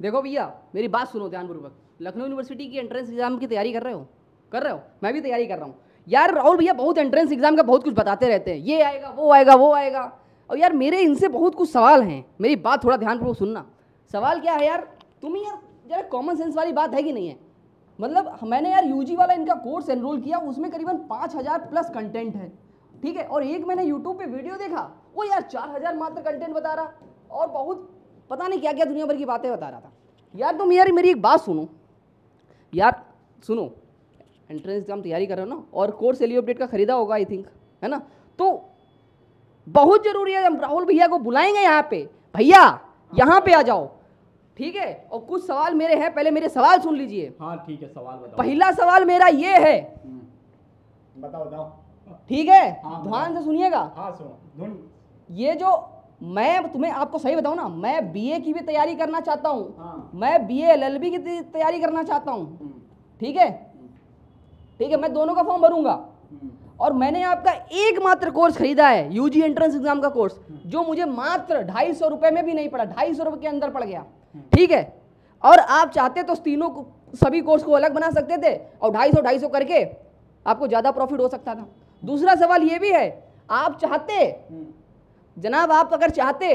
देखो भैया मेरी बात सुनो ध्यानपूर्वक, लखनऊ यूनिवर्सिटी की एंट्रेंस एग्जाम की तैयारी कर रहे हो? कर रहे हो? मैं भी तैयारी कर रहा हूँ यार। राहुल भैया बहुत एंट्रेंस एग्जाम का बहुत कुछ बताते रहते हैं, ये आएगा वो आएगा वो आएगा, और यार मेरे इनसे बहुत कुछ सवाल हैं। मेरी बात थोड़ा ध्यानपूर्वक सुनना। सवाल क्या है यार, तुम यार जरा कॉमन सेंस वाली बात है कि नहीं है? मतलब मैंने यार यूजी वाला इनका कोर्स एनरोल किया, उसमें करीबन 5000 प्लस कंटेंट है, ठीक है। और एक मैंने यूट्यूब पे वीडियो देखा, वो यार 4000 मात्र कंटेंट बता रहा, और बहुत पता नहीं क्या क्या दुनिया भर की बातें बता रहा था। यार तुम यार मेरी एक बात सुनो यार, सुनो। एंट्रेंस एग्जाम तैयारी कर रहे हो ना, और कोर्स एलियो अपडेट का खरीदा होगा आई थिंक, है ना? तो बहुत जरूरी है, हम राहुल भैया को बुलाएंगे यहाँ पे, भैया यहाँ पे आ जाओ, ठीक है। और कुछ सवाल मेरे हैं, पहले मेरे सवाल सुन लीजिए। हाँ ठीक है, सवाल बताओ। पहला सवाल मेरा ये है, बताओ बताओ। ठीक है, हाँ, ध्यान से सुनिएगा। हाँ सुनो। ये जो मैं तुम्हें आपको सही बताऊं ना, मैं बीए की भी तैयारी करना चाहता हूँ। हाँ। मैं बीए एलएलबी की तैयारी करना चाहता हूँ, ठीक है, ठीक है। मैं दोनों का फॉर्म भरूंगा, और मैंने आपका एकमात्र कोर्स खरीदा है, यूजी एंट्रेंस एग्जाम का कोर्स, जो मुझे मात्र 250 रुपए में भी नहीं पड़ा, 250 रुपए के अंदर पड़ गया, ठीक है। और आप चाहते तो तीनों को, सभी कोर्स को अलग बना सकते थे, और 250 करके आपको ज्यादा प्रॉफिट हो सकता था। दूसरा सवाल ये भी है, आप चाहते जनाब, आप अगर चाहते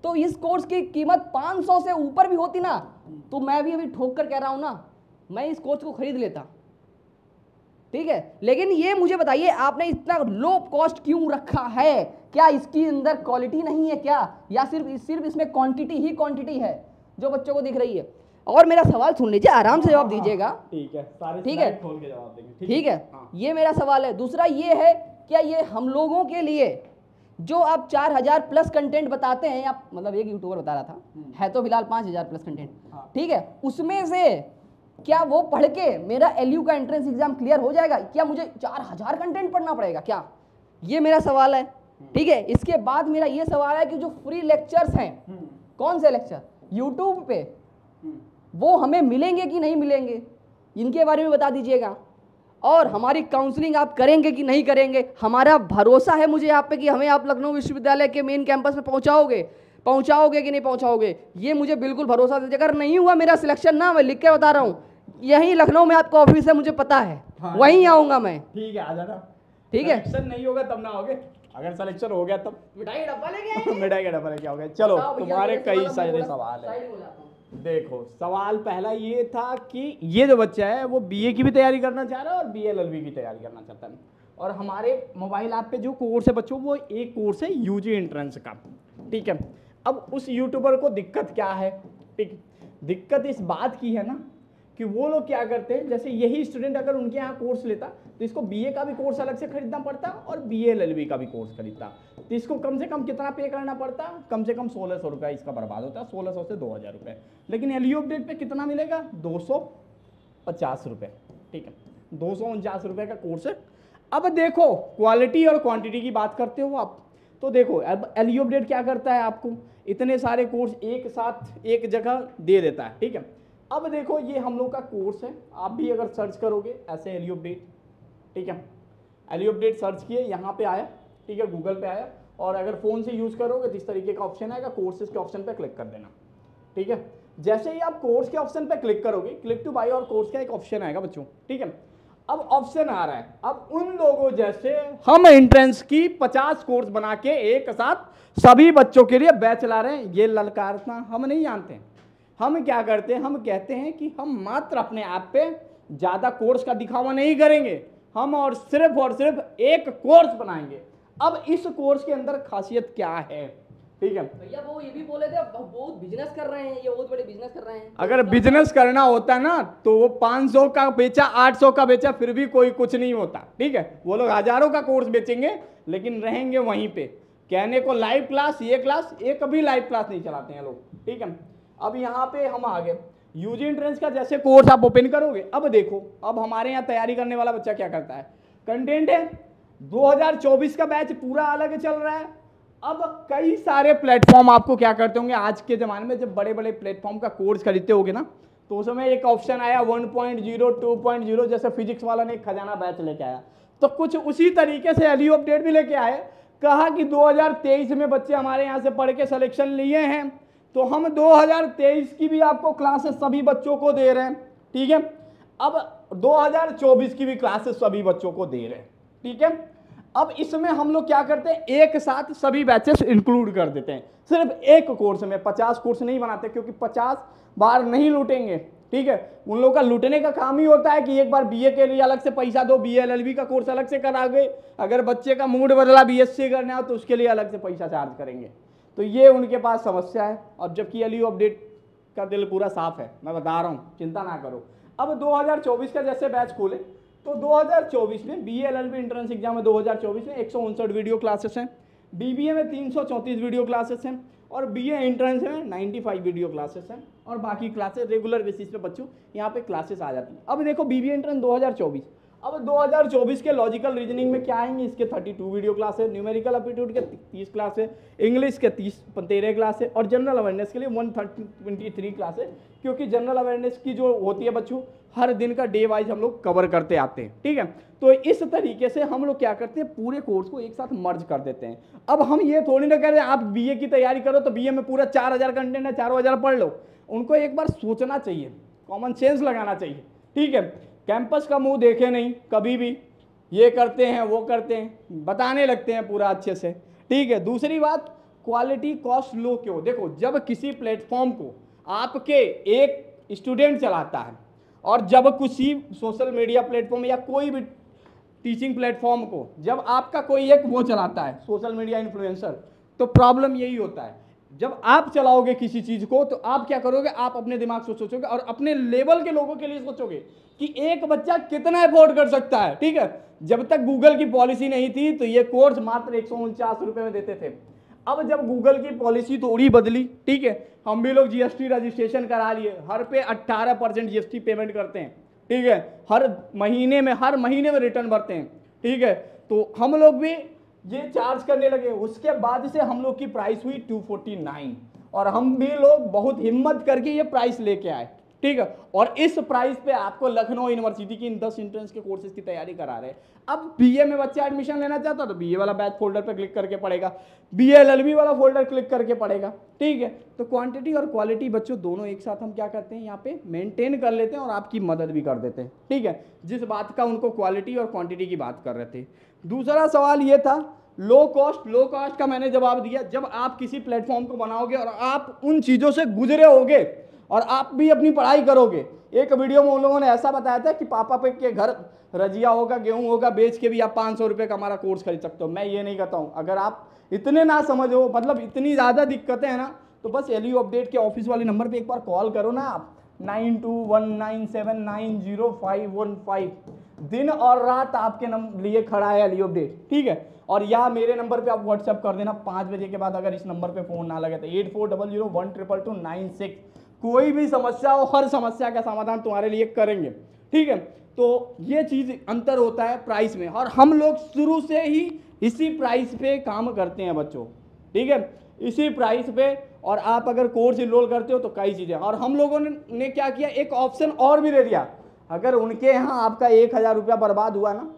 तो इस कोर्स की कीमत 500 से ऊपर भी होती ना, तो मैं भी अभी ठोक कर कह रहा हूं ना, मैं इस कोर्स को खरीद लेता, ठीक है। लेकिन ये मुझे बताइए, आपने इतना लो कॉस्ट क्यों रखा है? क्या इसकी अंदर क्वालिटी नहीं है क्या, या सिर्फ इसमें क्वांटिटी ही क्वांटिटी है जो बच्चों को दिख रही है? और मेरा सवाल सुन लीजिए, आराम से जवाब दीजिएगा, ठीक है, सारे ठीक है, खोल के जवाब देंगे, ठीक है। ये मेरा सवाल है। दूसरा ये है, क्या ये हम लोगों के लिए जो आप 4000 प्लस कंटेंट बताते हैं, आप मतलब एक यूट्यूबर बता रहा था, है तो फिलहाल 5000 प्लस कंटेंट, ठीक है, उसमें से क्या वो पढ़ के मेरा एलयू का एंट्रेंस एग्जाम क्लियर हो जाएगा? क्या मुझे 4000 कंटेंट पढ़ना पड़ेगा क्या? ये मेरा सवाल है, ठीक है। इसके बाद मेरा ये सवाल है कि जो फ्री लेक्चर्स हैं, कौन से लेक्चर यूट्यूब पे, वो हमें मिलेंगे कि नहीं मिलेंगे, इनके बारे में बता दीजिएगा। और हमारी काउंसलिंग आप करेंगे कि नहीं करेंगे? हमारा भरोसा है मुझे आप पे कि हमें आप लखनऊ विश्वविद्यालय के मेन कैंपस में पहुंचाओगे कि नहीं पहुंचाओगे, ये मुझे बिल्कुल भरोसा दीजिए। अगर नहीं हुआ मेरा सिलेक्शन ना, मैं लिख के बता रहा हूँ, यहीं लखनऊ में आपका ऑफिस है, मुझे पता है, वहीं आऊंगा मैं, ठीक है, आ जाना, ठीक है। सिलेक्शन नहीं होगा तब ना आओगे, अगर सिलेक्शन हो गया तब मिठाई का डब्बा लेके आएंगे। मिठाई का डब्बा लेके आओगे। चलो, तुम्हारे कई सारे सवाल है। साइड में हो जाता हूं। देखो, सवाल पहला ये था कि ये जो बच्चा है वो बीए की भी तैयारी करना चाह रहा है और बीएलएलबी की तैयारी करना चाहता है, और हमारे मोबाइल ऐप पे जो कोर्स है बच्चों, वो एक कोर्स है यूजी एंट्रेंस का, ठीक है। अब उस यूट्यूबर को दिक्कत क्या है? ठीक, दिक्कत इस बात की है ना कि वो लोग क्या करते हैं, जैसे यही स्टूडेंट अगर उनके यहाँ कोर्स लेता तो इसको बीए का भी कोर्स अलग से खरीदना पड़ता और बीएलएलबी का भी कोर्स खरीदता, तो इसको कम से कम कितना पे करना पड़ता? कम से कम 1600 रुपये इसका बर्बाद होता है, 1600 से 2000 रुपये। लेकिन एलयू अपडेट पे कितना मिलेगा? 250 रुपये, ठीक है, 249 रुपये का कोर्स है। अब देखो, क्वालिटी और क्वांटिटी की बात करते हो आप, तो देखो अब एलयू अपडेट क्या करता है, आपको इतने सारे कोर्स एक साथ एक जगह दे देता है, ठीक है। अब देखो, ये हम लोग का कोर्स है, आप भी अगर सर्च करोगे ऐसे एलयू अपडेट, ठीक है, एलयू अपडेट सर्च किए, यहाँ पे आया, ठीक है, गूगल पे आया, और अगर फ़ोन से यूज़ करोगे तो इस तरीके का ऑप्शन आएगा, कोर्सेज के ऑप्शन पे क्लिक कर देना, ठीक है। जैसे ही आप कोर्स के ऑप्शन पे क्लिक करोगे, क्लिक टू बाय और कोर्स का एक ऑप्शन आएगा बच्चों, ठीक है। अब ऑप्शन आ रहा है, अब उन लोगों जैसे हम एंट्रेंस की 50 कोर्स बना के एक साथ सभी बच्चों के लिए बैच ला रहे हैं, ये ललकारना हम नहीं जानते हैं। हम क्या करते हैं, हम कहते हैं कि हम मात्र अपने ऐप पे ज़्यादा कोर्स का दिखावा नहीं करेंगे, हम और सिर्फ एक कोर्स बनाएंगे। अब इस कोर्स के अंदर खासियत क्या है, ठीक है भैया? वो ये भी बोले थे बहुत बिजनेस कर रहे हैं, ये बहुत बड़े बिजनेस कर रहे हैं। अगर बिजनेस करना होता ना तो वो 500 का बेचा, 800 का बेचा, फिर भी कोई कुछ नहीं होता, ठीक है। वो लोग हजारों का कोर्स बेचेंगे लेकिन रहेंगे वहीं पे, कहने को लाइव क्लास, ये कभी लाइव क्लास नहीं चलाते हैं लोग, ठीक है। अब यहाँ पे हम आ गए, यूजी एंट्रेंस का जैसे कोर्स आप ओपन करोगे, अब देखो, अब हमारे यहाँ तैयारी करने वाला बच्चा क्या करता है, कंटेंट है 2024 का बैच पूरा अलग चल रहा है। अब कई सारे प्लेटफॉर्म आपको क्या करते होंगे, आज के ज़माने में जब बड़े बड़े प्लेटफॉर्म का कोर्स खरीदते होगे ना, तो उसमें एक ऑप्शन आया 1.0, 2.0, जैसे फिजिक्स वाला ने एक खजाना बैच लेके आया, तो कुछ उसी तरीके से एलयू अपडेट भी लेके आए, कहा कि 2023 में बच्चे हमारे यहाँ से पढ़ के सिलेक्शन लिए हैं, तो हम 2023 की भी आपको क्लासेस सभी बच्चों को दे रहे हैं, ठीक है। अब 2024 की भी क्लासेस सभी बच्चों को दे रहे हैं, ठीक है। अब इसमें हम लोग क्या करते हैं, एक साथ सभी बैचेस इंक्लूड कर देते हैं, सिर्फ एक कोर्स में 50 कोर्स नहीं बनाते, क्योंकि 50 बार नहीं लूटेंगे, ठीक है। उन लोगों का लूटने का काम ही होता है कि एक बार बीए के लिए अलग से पैसा दो, बीए एलएलबी का कोर्स अलग से कराओगे, अगर बच्चे का मूड बदला बीएससी करना हो तो उसके लिए अलग से पैसा चार्ज करेंगे। तो ये उनके पास समस्या है। अब जबकि एलयू अपडेट का दिल पूरा साफ है, मैं बता रहा हूँ, चिंता ना करो। अब 2024 का जैसे बैच खोले तो 2024 में बीए एलएलबी एंट्रेंस एग्जाम में 2024 में 159 वीडियो क्लासेस हैं, बीबीए में 334 वीडियो क्लासेस हैं, और बीए एंट्रेंस में 95 वीडियो क्लासेस हैं, और बाकी क्लासेस रेगुलर बेसिस पे बच्चों यहाँ पे क्लासेस आ जाती हैं। अब देखो बीबीए एंट्रेंस 2024, अब 2024 के लॉजिकल रीजनिंग में क्या आएंगे, इसके 32 वीडियो क्लास है, न्यूमेरिकल एप्टीट्यूड के 30 क्लास है, इंग्लिश के 13 क्लास है, और जनरल अवेयरनेस के लिए 123 क्लास है, क्योंकि जनरल अवेयरनेस की जो होती है बच्चों हर दिन का डे वाइज हम लोग कवर करते आते हैं, ठीक है। तो इस तरीके से हम लोग क्या करते हैं, पूरे कोर्स को एक साथ मर्ज कर देते हैं। अब हम ये थोड़ी ना कह रहे हैं आप बीए की तैयारी करो तो बीए में पूरा 4000 कंटेंट है, 4000 पढ़ लो। उनको एक बार सोचना चाहिए, कॉमन सेंस लगाना चाहिए, ठीक है। कैंपस का मुंह देखे नहीं कभी भी, ये करते हैं वो करते हैं, बताने लगते हैं पूरा अच्छे से, ठीक है। दूसरी बात, क्वालिटी कॉस्ट लो क्यों, देखो जब किसी प्लेटफॉर्म को आपके एक स्टूडेंट चलाता है, और जब किसी सोशल मीडिया प्लेटफॉर्म या कोई भी टीचिंग प्लेटफॉर्म को जब आपका कोई एक वो चलाता है सोशल मीडिया इन्फ्लुएंसर, तो प्रॉब्लम यही होता है, जब आप चलाओगे किसी चीज को तो आप क्या करोगे, आप अपने दिमाग से सोचोगे और अपने लेवल के लोगों के लिए सोचोगे कि एक बच्चा कितना अफोर्ड कर सकता है, ठीक है। जब तक गूगल की पॉलिसी नहीं थी तो ये कोर्स मात्र 149 रुपए में देते थे। अब जब गूगल की पॉलिसी थोड़ी बदली, ठीक है, हम भी लोग जीएसटी रजिस्ट्रेशन करा लिए, हर पे 18% जीएसटी पेमेंट करते हैं, ठीक है, हर महीने में रिटर्न भरते हैं, ठीक है। तो हम लोग भी ये चार्ज करने लगे, उसके बाद से हम लोग की प्राइस हुई 249, और हम भी लोग बहुत हिम्मत करके ये प्राइस लेके आए, ठीक है। और इस प्राइस पे आपको लखनऊ यूनिवर्सिटी की इन 10 एंट्रेंस के कोर्सेज की तैयारी करा रहे हैं। अब बीए में बच्चा एडमिशन लेना चाहता तो बीए वाला बैच फोल्डर पे क्लिक करके पढ़ेगा, बीए एलएलबी वाला फोल्डर क्लिक करके पढ़ेगा, ठीक है। तो क्वांटिटी और क्वालिटी बच्चों दोनों एक साथ हम क्या करते हैं यहाँ पे मेंटेन कर लेते हैं, और आपकी मदद भी कर देते हैं, ठीक है। जिस बात का उनको क्वालिटी और क्वांटिटी की बात कर रहे थे। दूसरा सवाल ये था लो कॉस्ट का मैंने जवाब दिया। जब आप किसी प्लेटफॉर्म को बनाओगे और आप उन चीज़ों से गुजरे होगे और आप भी अपनी पढ़ाई करोगे, एक वीडियो में उन लोगों ने ऐसा बताया था कि पापा पे के घर रजिया होगा, गेहूं होगा, बेच के भी आप 500 रुपये का हमारा कोर्स खरीद सकते हो। मैं ये नहीं कहता हूँ, अगर आप इतने ना समझो, मतलब इतनी ज़्यादा दिक्कतें हैं ना, तो बस एलयू अपडेट के ऑफिस वाले नंबर पे एक बार कॉल करो ना आप, 9219790515। दिन और रात आपके लिए खड़ा है एलयू अपडेट, ठीक है। और या मेरे नंबर पे आप व्हाट्सएप कर देना 5 बजे के बाद, अगर इस नंबर पे फ़ोन ना लगे तो 8400122296। कोई भी समस्या हो, हर समस्या का समाधान तुम्हारे लिए करेंगे, ठीक है। तो ये चीज़ अंतर होता है प्राइस में, और हम लोग शुरू से ही इसी प्राइस पे काम करते हैं बच्चों, ठीक है, इसी प्राइस पे। और आप अगर कोर्स इनरोल करते हो तो कई चीज़ें, और हम लोगों ने क्या किया, एक ऑप्शन और भी दे दिया, अगर उनके यहाँ आपका 1000 रुपया बर्बाद हुआ ना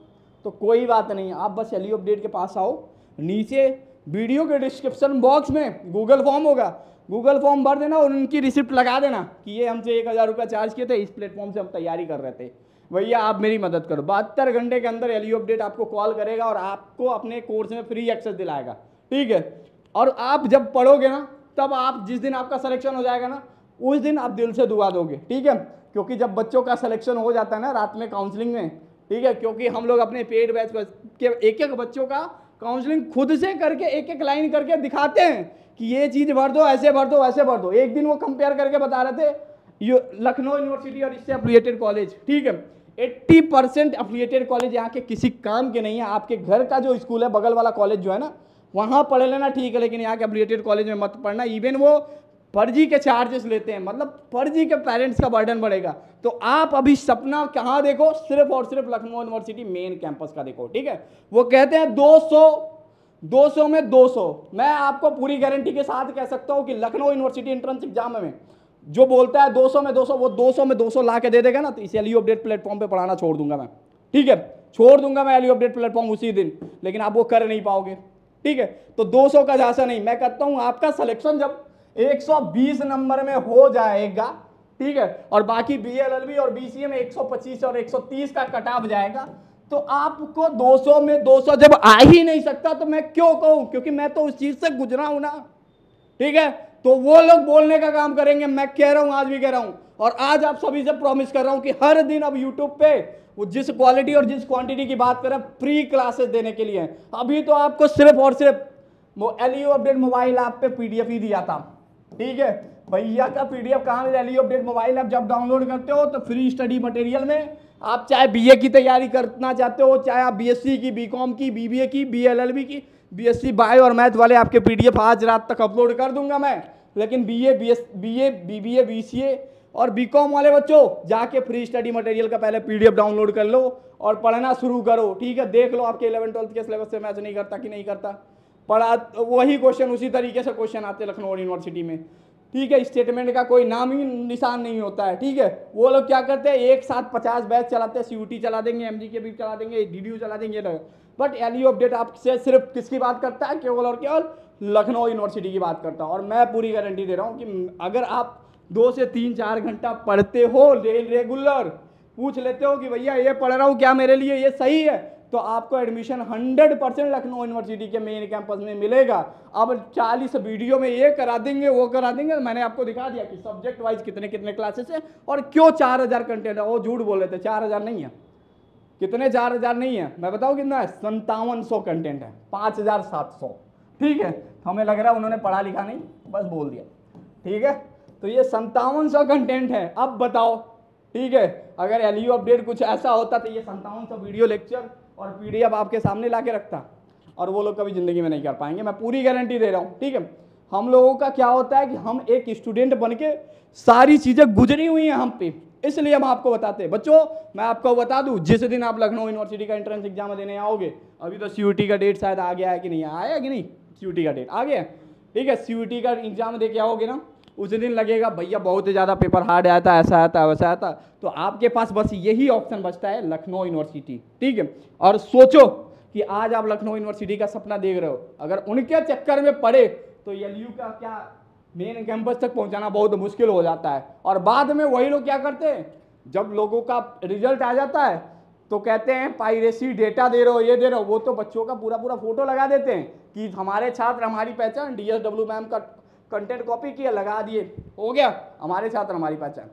तो कोई बात नहीं, आप बस एलयू अपडेट के पास आओ, नीचे वीडियो के डिस्क्रिप्शन बॉक्स में गूगल फॉर्म होगा, गूगल फॉर्म भर देना और उनकी रिसिप्ट लगा देना कि ये हमसे 1000 रुपया चार्ज किए थे, इस प्लेटफॉर्म से हम तैयारी कर रहे थे, भैया आप मेरी मदद करो। 72 घंटे के अंदर एलयू अपडेट आपको कॉल करेगा और आपको अपने कोर्स में फ्री एक्सेस दिलाएगा, ठीक है। और आप जब पढ़ोगे ना, तब आप जिस दिन आपका सिलेक्शन हो जाएगा ना, उस दिन आप दिल से दुआ दोगे, ठीक है। क्योंकि जब बच्चों का सिलेक्शन हो जाता है ना रात में काउंसलिंग में, ठीक है, क्योंकि हम लोग अपने पेड बैच के एक एक बच्चों का काउंसलिंग खुद से करके एक एक लाइन करके दिखाते हैं कि ये चीज़ भर दो, ऐसे भर दो, वैसे भर दो। एक दिन वो कंपेयर करके बता रहे थे लखनऊ यूनिवर्सिटी और इससे एफिलिएटेड कॉलेज, ठीक है, 80% एफिलिएटेड कॉलेज यहाँ के किसी काम के नहीं है। आपके घर का जो स्कूल है, बगल वाला कॉलेज जो है ना, वहाँ पढ़ लेना ठीक है, लेकिन यहाँ के एफिलिएटेड कॉलेज में मत पढ़ना। इवन वो फर्जी के चार्जेस लेते हैं, मतलब फर्जी के पेरेंट्स का बर्डन बढ़ेगा। तो आप अभी सपना कहाँ देखो, सिर्फ और सिर्फ लखनऊ यूनिवर्सिटी मेन कैंपस का देखो, ठीक है। वो कहते हैं 200 में 200। मैं आपको पूरी गारंटी के साथ कह सकता हूँ कि लखनऊ यूनिवर्सिटी एंट्रेंस एग्जाम में जो बोलता है 200 में 200, वो 200 में 200 ला के दे देगा ना, तो इसे एलयू अपडेट प्लेटफॉर्म पे पढ़ाना छोड़ दूंगा मैं, ठीक है, छोड़ दूंगा मैं एलयू अपडेट प्लेटफॉर्म उसी दिन, लेकिन आप वो कर नहीं पाओगे, ठीक है। तो 200 का झांसा नहीं। मैं कहता हूँ आपका सिलेक्शन जब 120 नंबर में हो जाएगा, ठीक है, और बाकी बीएलएलबी और बीसीए में 125 और 130 का कट ऑफ जाएगा, तो आपको 200 में 200 जब आ ही नहीं सकता तो मैं क्यों कहूं, क्योंकि मैं तो उस चीज से गुजरा हूं ना, ठीक है। तो वो लोग बोलने का काम करेंगे, मैं कह रहा हूं, आज भी कह रहा हूं, और आज आप सभी से प्रॉमिस कर रहा हूं कि हर दिन अब यूट्यूब पे वो जिस क्वालिटी और जिस क्वांटिटी की बात कर रहे हैं फ्री क्लासेस देने के लिए। अभी तो आपको सिर्फ और सिर्फ एलईओ अपडेट मोबाइल ऐप पे पीडीएफ ही दिया था, ठीक है। भैया का पीडीएफ कहाँ मिले? एलईओ अपडेट मोबाइल ऐप जब डाउनलोड करते हो तो फ्री स्टडी मटेरियल में आप चाहे बीए की तैयारी करना चाहते हो, चाहे आप बीएससी की, बीकॉम की, बीबीए की, बीएलएलबी की, बीएससी बायो और मैथ वाले आपके पीडीएफ आज रात तक अपलोड कर दूंगा मैं। लेकिन बीए, बीबीए, बीसीए और बीकॉम वाले बच्चों जाके फ्री स्टडी मटेरियल का पहले पीडीएफ डाउनलोड कर लो और पढ़ना शुरू करो, ठीक है। देख लो आपके 11th-12th के सिलेबस से मैच नहीं करता कि नहीं करता, पढ़ा वही क्वेश्चन उसी तरीके से क्वेश्चन आते लखनऊ यूनिवर्सिटी में, ठीक है। स्टेटमेंट का कोई नाम ही निशान नहीं होता है, ठीक है। वो लोग क्या करते हैं, एक साथ 50 बैच चलाते हैं, सीयूटी चला देंगे, एमजीके भी चला देंगे, डीडीयू चला देंगे, बट एलईओ अपडेट आपसे सिर्फ किसकी बात करता है? केवल और केवल लखनऊ यूनिवर्सिटी की बात करता हूँ। और मैं पूरी गारंटी दे रहा हूँ कि अगर आप 2 से 3-4 घंटा पढ़ते हो रेगुलर, पूछ लेते हो कि भैया ये पढ़ रहा हूँ क्या मेरे लिए ये सही है, तो आपको एडमिशन 100% लखनऊ यूनिवर्सिटी के मेन कैंपस में मिलेगा। अब 40 वीडियो में ये करा देंगे वो करा देंगे, मैंने आपको दिखा दिया कि सब्जेक्ट वाइज कितने कितने क्लासेस है और क्यों 4000 कंटेंट है। वो झूठ बोल रहे थे, 4000 नहीं है। कितने? 4000 नहीं है, मैं बताऊँ कितना है, 5700 कंटेंट है, 5700, ठीक है। हमें लग रहा है उन्होंने पढ़ा लिखा नहीं, बस बोल दिया, ठीक है। तो ये 5700 कंटेंट है। अब बताओ, ठीक है, अगर एलईओ अपडेट कुछ ऐसा होता तो ये 5700 वीडियो लेक्चर और पीडीएफ आपके सामने ला के रखता, और वो लोग कभी जिंदगी में नहीं कर पाएंगे, मैं पूरी गारंटी दे रहा हूँ, ठीक है। हम लोगों का क्या होता है कि हम एक स्टूडेंट बन के सारी चीज़ें गुजरी हुई हैं हम पे, इसलिए हम आपको बताते हैं। बच्चों मैं आपको बता दूं, जिस दिन आप लखनऊ यूनिवर्सिटी का एंट्रेंस एग्जाम देने आओगे, अभी तो सीयूटी का डेट शायद आ गया है कि नहीं आया कि नहीं, सीयूटी का डेट आ गया, ठीक है। सीयूटी का एग्जाम दे के आओगे ना, उस दिन लगेगा भैया बहुत ही ज़्यादा पेपर हार्ड आया था, ऐसा आता वैसा आता, तो आपके पास बस यही ऑप्शन बचता है, लखनऊ यूनिवर्सिटी, ठीक है। और सोचो कि आज आप लखनऊ यूनिवर्सिटी का सपना देख रहे हो, अगर उनके चक्कर में पड़े तो एलयू का क्या मेन कैंपस तक पहुंचाना बहुत मुश्किल हो जाता है। और बाद में वही लोग क्या करते हैं, जब लोगों का रिजल्ट आ जाता है तो कहते हैं पाइरेसी डेटा दे रहे हो, ये दे रहे हो, वो तो बच्चों का पूरा पूरा फोटो लगा देते हैं कि हमारे छात्र हमारी पहचान, डीएसडब्ल्यू मैम का कंटेंट कॉपी किया, लगा दिए, हो गया हमारे छात्र हमारी पहचान।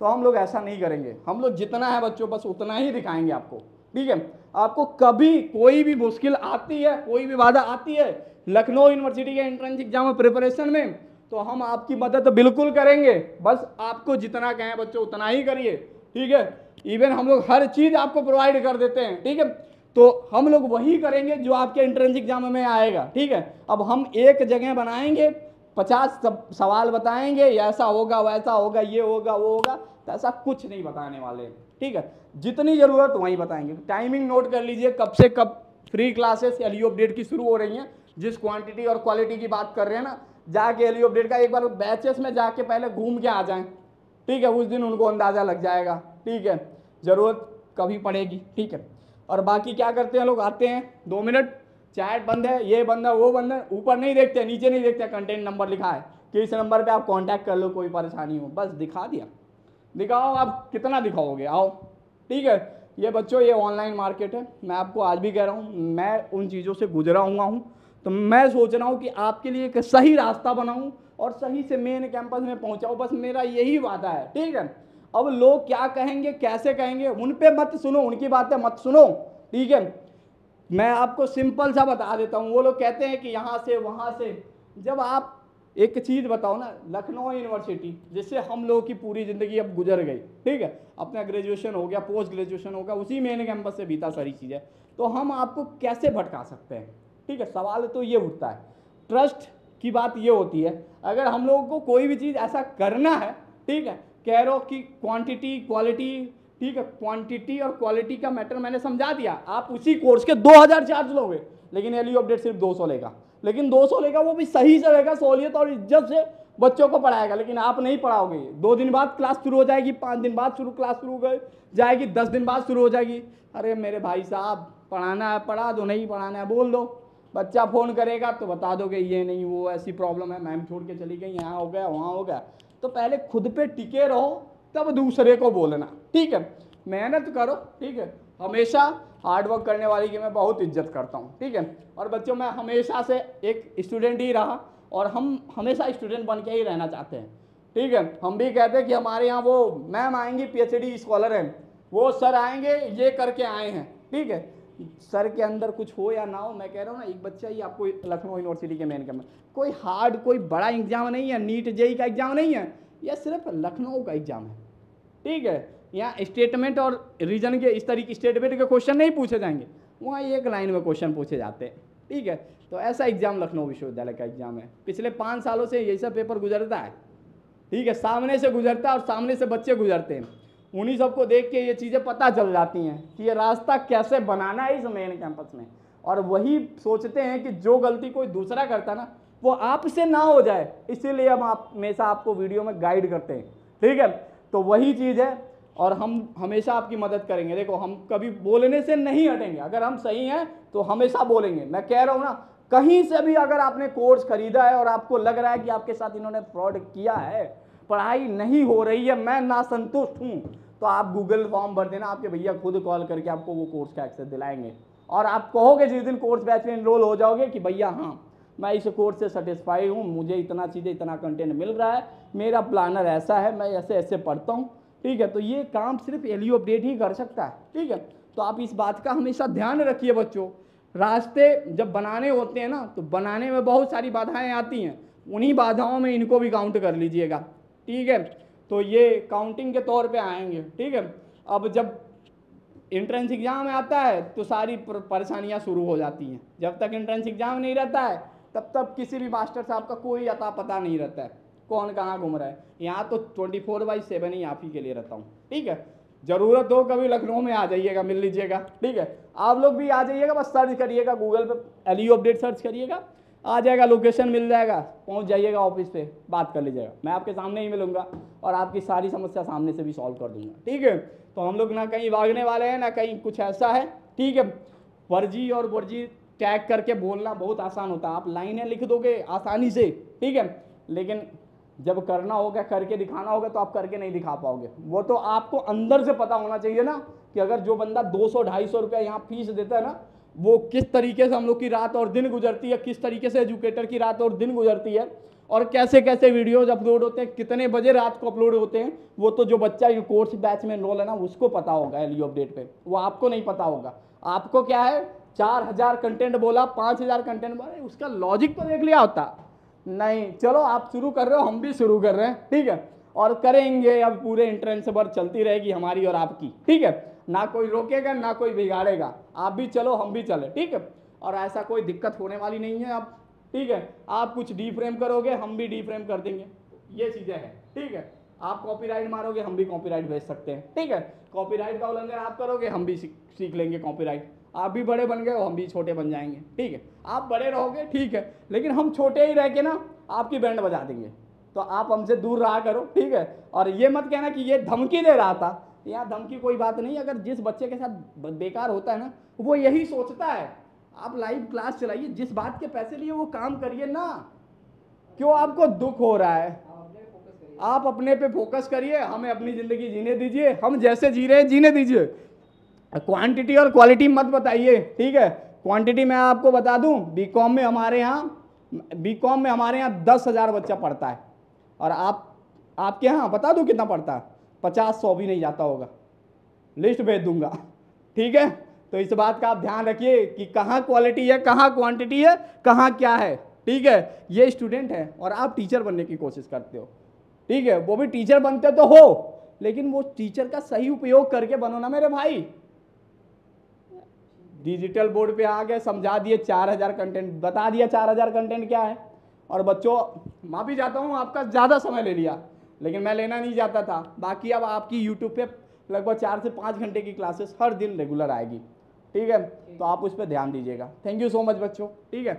तो हम लोग ऐसा नहीं करेंगे, हम लोग जितना है बच्चों बस उतना ही दिखाएंगे आपको, ठीक है। आपको कभी कोई भी मुश्किल आती है, कोई भी बाधा आती है लखनऊ यूनिवर्सिटी के एंट्रेंस एग्जाम प्रिपरेशन में, तो हम आपकी मदद बिल्कुल करेंगे, बस आपको जितना कहें बच्चों उतना ही करिए, ठीक है। इवन हम लोग हर चीज़ आपको प्रोवाइड कर देते हैं, ठीक है। तो हम लोग वही करेंगे जो आपके एंट्रेंस एग्जाम में आएगा, ठीक है। अब हम एक जगह बनाएंगे, 50 सवाल बताएंगे, ऐसा होगा वैसा होगा, ये होगा वो होगा, तो ऐसा कुछ नहीं बताने वाले, ठीक है। जितनी ज़रूरत वहीं बताएंगे। टाइमिंग नोट कर लीजिए, कब से कब फ्री क्लासेस एलयू अपडेट की शुरू हो रही हैं। जिस क्वांटिटी और क्वालिटी की बात कर रहे हैं ना, जाके एलयू अपडेट का एक बार बैचेस में जाके पहले घूम के आ जाएं, ठीक है। उस दिन उनको अंदाज़ा लग जाएगा, ठीक है, ज़रूरत कभी पड़ेगी, ठीक है। और बाकी क्या करते हैं लोग, आते हैं 2 मिनट, चैट बंद है, ये बंद है, वो बंद है, ऊपर नहीं देखते, नीचे नहीं देखते, कंटेंट नंबर लिखा है कि इस नंबर पे आप कांटेक्ट कर लो, कोई परेशानी हो, बस दिखा दिया। दिखाओ, आप कितना दिखाओगे, आओ, ठीक है। ये बच्चों ये ऑनलाइन मार्केट है, मैं आपको आज भी कह रहा हूँ, मैं उन चीज़ों से गुजरा हुआ हूँ, तो मैं सोच रहा हूँ कि आपके लिए एक सही रास्ता बनाऊँ और सही से मेन कैंपस में पहुँचाऊँ, बस मेरा यही वादा है, ठीक है। अब लोग क्या कहेंगे कैसे कहेंगे उन पे मत सुनो, उनकी बातें मत सुनो, ठीक है। मैं आपको सिंपल सा बता देता हूँ, वो लोग कहते हैं कि यहाँ से वहाँ से, जब आप एक चीज़ बताओ ना, लखनऊ यूनिवर्सिटी जिससे हम लोगों की पूरी ज़िंदगी अब गुजर गई, ठीक है, अपना ग्रेजुएशन हो गया, पोस्ट ग्रेजुएशन होगा, उसी मेन कैंपस से बीता सारी चीज़ें, तो हम आपको कैसे भटका सकते हैं, ठीक है। सवाल तो ये उठता है, ट्रस्ट की बात ये होती है, अगर हम लोगों को कोई भी चीज़ ऐसा करना है, ठीक है, कह रहे हो कि क्वांटिटी क्वालिटी, ठीक है, क्वांटिटी और क्वालिटी का मैटर मैंने समझा दिया, आप उसी कोर्स के 2000 चार्ज लोगे, लेकिन एलयू अपडेट सिर्फ 200 लेगा, लेकिन 200 लेगा वो भी सही से लेगा, सहूलियत और इज्जत से बच्चों को पढ़ाएगा, लेकिन आप नहीं पढ़ाओगे। 2 दिन बाद क्लास शुरू हो जाएगी, 5 दिन बाद क्लास शुरू हो जाएगी, 10 दिन बाद शुरू हो जाएगी। अरे मेरे भाई साहब, पढ़ाना है पढ़ा दो, नहीं पढ़ाना है बोल दो, बच्चा फ़ोन करेगा तो बता दोगे ये नहीं वो ऐसी प्रॉब्लम है, मैम छोड़ के चली गई, यहाँ हो गया वहाँ हो गया। तो पहले खुद पे टिके रहो तब दूसरे को बोलना, ठीक है। मेहनत करो, ठीक है। हमेशा हार्ड वर्क करने वाली की मैं बहुत इज्जत करता हूँ, ठीक है। और बच्चों मैं हमेशा से एक स्टूडेंट ही रहा और हम हमेशा स्टूडेंट बन के ही रहना चाहते हैं, ठीक है। हम भी कहते हैं कि हमारे यहाँ वो मैम आएंगी PhD स्कॉलर हैं, वो सर आएंगे ये करके आए हैं, ठीक है। सर के अंदर कुछ हो या ना हो, मैं कह रहा हूँ ना, एक बच्चा ही आपको लखनऊ यूनिवर्सिटी के मेन कैंपस, कोई हार्ड कोई बड़ा एग्जाम नहीं है, नीट जेई का एग्जाम नहीं है, यह सिर्फ लखनऊ का एग्जाम है, ठीक है। यहाँ स्टेटमेंट और रीजन के इस तरीके स्टेटमेंट के क्वेश्चन नहीं पूछे जाएंगे, वहाँ एक लाइन में क्वेश्चन पूछे जाते हैं, ठीक है। तो ऐसा एग्जाम लखनऊ विश्वविद्यालय का एग्जाम है। पिछले 5 सालों से यही सब पेपर गुजरता है, ठीक है। सामने से गुजरता है और सामने से बच्चे गुजरते हैं, उन्हीं सबको देख के ये चीज़ें पता चल जाती हैं कि ये रास्ता कैसे बनाना है इस मेन कैंपस में। और वही सोचते हैं कि जो गलती कोई दूसरा करता ना वो आपसे ना हो जाए, इसीलिए हम हमेशा आपको वीडियो में गाइड करते हैं, ठीक है। तो वही चीज़ है और हम हमेशा आपकी मदद करेंगे। देखो हम कभी बोलने से नहीं हटेंगे, अगर हम सही हैं तो हमेशा बोलेंगे। मैं कह रहा हूँ ना, कहीं से भी अगर आपने कोर्स खरीदा है और आपको लग रहा है कि आपके साथ इन्होंने फ्रॉड किया है, पढ़ाई नहीं हो रही है, मैं नासंतुष्ट हूँ, तो आप गूगल फॉर्म भर देना, आपके भैया खुद कॉल करके आपको वो कोर्स का एक्सेस दिलाएंगे। और आप कहोगे जिस दिन कोर्स बैच में इनरोल हो जाओगे कि भैया हाँ मैं इस कोर्स से सेटिस्फाई हूँ, मुझे इतना चीज़ें इतना कंटेंट मिल रहा है, मेरा प्लानर ऐसा है, मैं ऐसे ऐसे पढ़ता हूँ, ठीक है। तो ये काम सिर्फ LU अपडेट ही कर सकता है, ठीक है। तो आप इस बात का हमेशा ध्यान रखिए बच्चों। रास्ते जब बनाने होते हैं ना तो बनाने में बहुत सारी बाधाएं आती हैं, उन्हीं बाधाओं में इनको भी काउंट कर लीजिएगा, ठीक है। तो ये काउंटिंग के तौर पे आएंगे, ठीक है। अब जब एंट्रेंस एग्जाम आता है तो सारी परेशानियां शुरू हो जाती हैं। जब तक एंट्रेंस एग्जाम नहीं रहता है तब तक किसी भी मास्टर साहब का कोई अता पता नहीं रहता है, कौन कहाँ घूम रहा है। यहाँ तो 24/7 ही आप ही के लिए रहता हूँ, ठीक है। ज़रूरत हो कभी लखनऊ में आ जाइएगा, मिल लीजिएगा, ठीक है। आप लोग भी आ जाइएगा, बस सर्च करिएगा गूगल पे LU अपडेट सर्च करिएगा, आ जाएगा, लोकेशन मिल जाएगा, पहुंच जाइएगा ऑफिस पे, बात कर लीजिएगा। मैं आपके सामने ही मिलूंगा और आपकी सारी समस्या सामने से भी सॉल्व कर दूंगा, ठीक है। तो हम लोग ना कहीं भागने वाले हैं ना कहीं कुछ ऐसा है, ठीक है। फर्जी और वर्जी टैग करके बोलना बहुत आसान होता है, आप लाइनें लिख दोगे आसानी से, ठीक है। लेकिन जब करना होगा, करके दिखाना होगा, तो आप करके नहीं दिखा पाओगे। वो तो आपको अंदर से पता होना चाहिए ना कि अगर जो बंदा 200-250 रुपया यहाँ फीस देता है ना, वो किस तरीके से हम लोग की रात और दिन गुजरती है, किस तरीके से एजुकेटर की रात और दिन गुजरती है, और कैसे कैसे वीडियोज अपलोड होते हैं, कितने बजे रात को अपलोड होते हैं। वो तो जो बच्चा ये कोर्स बैच में एनरोल है ना उसको पता होगा LU अपडेट पे, वो आपको नहीं पता होगा। आपको क्या है, 4000 कंटेंट बोला, 5000 कंटेंट बोला, उसका लॉजिक तो देख लिया होता नहीं। चलो आप शुरू कर रहे हो, हम भी शुरू कर रहे हैं, ठीक है। और करेंगे, अब पूरे एंट्रेंस भर चलती रहेगी हमारी और आपकी, ठीक है। ना कोई रोकेगा ना कोई बिगाड़ेगा, आप भी चलो हम भी चले, ठीक है। और ऐसा कोई दिक्कत होने वाली नहीं है अब, ठीक है। आप कुछ डीफ्रेम करोगे हम भी डीफ्रेम कर देंगे, ये चीज़ें हैं, ठीक है। आप कॉपीराइट मारोगे हम भी कॉपीराइट भेज सकते हैं, ठीक है। कॉपीराइट का उल्लंघन आप करोगे हम भी सीख लेंगे कॉपीराइट। आप भी बड़े बन गए हो हम भी छोटे बन जाएंगे, ठीक है। आप बड़े रहोगे ठीक है, लेकिन हम छोटे ही रह के ना आपकी बैंड बजा देंगे, तो आप हमसे दूर रहा करो, ठीक है। और ये मत कहना कि ये धमकी दे रहा था, यहाँ धमकी कोई बात नहीं। अगर जिस बच्चे के साथ बेकार होता है ना वो यही सोचता है। आप लाइव क्लास चलाइए, जिस बात के पैसे लिए वो काम करिए ना, क्यों आपको दुख हो रहा है, आप अपने पे फोकस करिए, हमें अपनी ज़िंदगी जीने दीजिए, हम जैसे जी रहे हैं जीने दीजिए। क्वांटिटी और क्वालिटी मत बताइए, ठीक है। क्वांटिटी मैं आपको बता दूं, बीकॉम में हमारे यहाँ 10,000 बच्चा पढ़ता है, और आपके यहाँ बता दूं कितना पढ़ता है, 50-100 भी नहीं जाता होगा, लिस्ट भेज दूंगा, ठीक है। तो इस बात का आप ध्यान रखिए कि कहाँ क्वालिटी है, कहाँ क्वांटिटी है, कहाँ क्या है, ठीक है। ये स्टूडेंट है और आप टीचर बनने की कोशिश करते हो, ठीक है। वो भी टीचर बनते तो हो, लेकिन वो टीचर का सही उपयोग करके बनो ना मेरे भाई। डिजिटल बोर्ड पे आ गए, समझा दिए 4000 कंटेंट, बता दिया 4000 कंटेंट क्या है। और बच्चों माफी चाहता हूँ आपका ज़्यादा समय ले लिया, लेकिन मैं लेना नहीं चाहता था। बाकी अब आपकी यूट्यूब पे लगभग 4 से 5 घंटे की क्लासेस हर दिन रेगुलर आएगी, ठीक है। तो आप उस पर ध्यान दीजिएगा। थैंक यू सो मच बच्चों, ठीक है।